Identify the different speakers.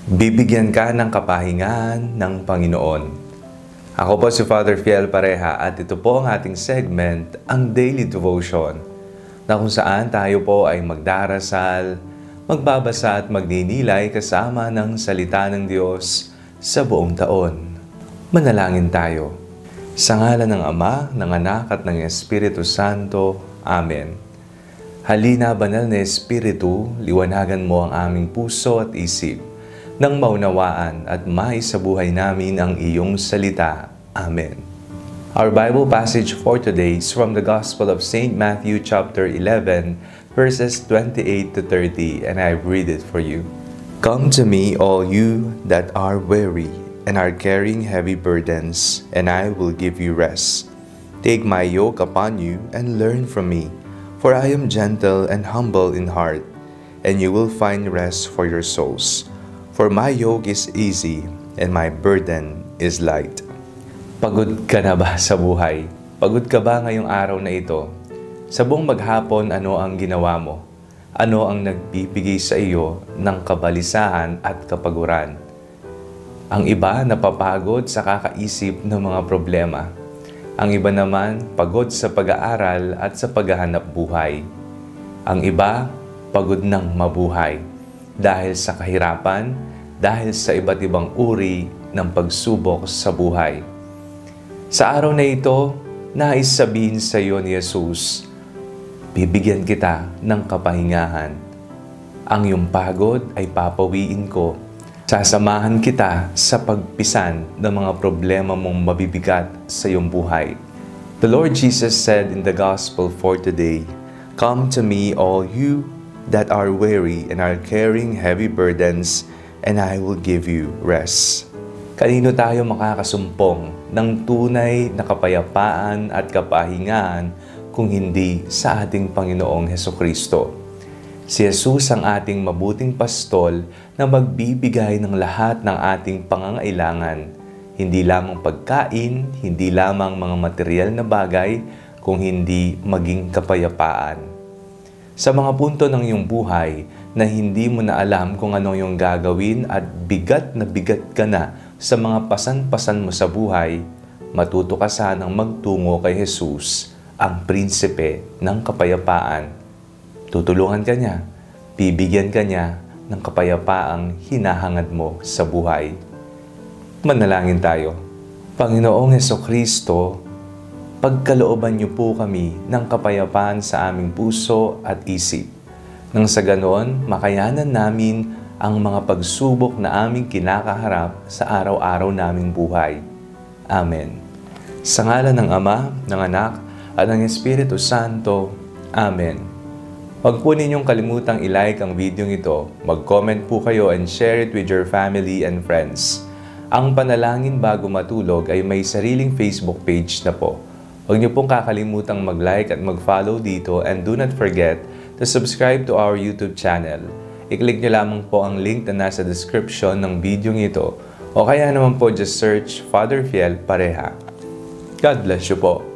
Speaker 1: Bibigyan ka ng kapahingahan ng Panginoon. Ako po si Father Fiel Pareha at ito po ang ating segment, ang Daily Devotion, na kung saan tayo po ay magdarasal, magbabasa at magninilay kasama ng salita ng Diyos sa buong taon. Manalangin tayo. Sa ngalan ng Ama, ng Anak at ng Espiritu Santo. Amen. Halina, Banal na Espiritu, liwanagan mo ang aming puso at isip, nang maunawaan at maisabuhay namin ang iyong salita. Amen. Our Bible passage for today is from the Gospel of St. Matthew chapter 11, verses 28 to 30, and I read it for you. Come to me, all you that are weary and are carrying heavy burdens, and I will give you rest. Take my yoke upon you and learn from me, for I am gentle and humble in heart, and you will find rest for your souls. For my yoke is easy and my burden is light. Pagod ka na ba sa buhay? Pagod ka ba ngayong araw na ito? Sa buong maghapon, ano ang ginawa mo? Ano ang nagbibigay sa iyo ng kabalisahan at kapaguran? Ang iba napapagod sa kakaisip ng mga problema. Ang iba naman pagod sa pag-aaral at sa paghahanap buhay. Ang iba pagod ng mabuhay dahil sa kahirapan, dahil sa iba't ibang uri ng pagsubok sa buhay. Sa araw na ito, nais sabihin sa iyo ni Jesus, bibigyan kita ng kapahingahan. Ang iyong pagod ay papawiin ko. Sasamahan kita sa pagpisan ng mga problema mong mabibigat sa iyong buhay. The Lord Jesus said in the Gospel for today, "Come to me, all you that are weary and are carrying heavy burdens, and I will give you rest." Kanino tayo makakasumpong ng tunay na kapayapaan at kapahingahan kung hindi sa ating Panginoong Hesukristo? Si Jesus ang ating mabuting pastol na magbibigay ng lahat ng ating pangangailangan, hindi lamang pagkain, hindi lamang mga material na bagay, kung hindi maging kapayapaan. Sa mga punto ng iyong buhay na hindi mo na alam kung ano yung gagawin at bigat ka na sa mga pasan-pasan mo sa buhay, matuto ka sanang magtungo kay Jesus, ang prinsipe ng kapayapaan. Tutulungan ka niya, bibigyan ka niya ng kapayapaang hinahangad mo sa buhay. Manalangin tayo. Panginoong Hesukristo, pagkalooban niyo po kami ng kapayapaan sa aming puso at isip. Nang sa ganoon, makayanan namin ang mga pagsubok na aming kinakaharap sa araw-araw naming buhay. Amen. Sa ngalan ng Ama, ng Anak, at ng Espiritu Santo. Amen. Huwag po ninyong kalimutang i-like ang video ito, mag-comment po kayo and share it with your family and friends. Ang Panalangin Bago Matulog ay may sariling Facebook page na po. Huwag niyo pong kakalimutang mag-like at mag-follow dito, and do not forget to subscribe to our YouTube channel. I-click niyo lamang po ang link na nasa description ng video ito, o kaya naman po just search Father Fiel Pareha. God bless you po.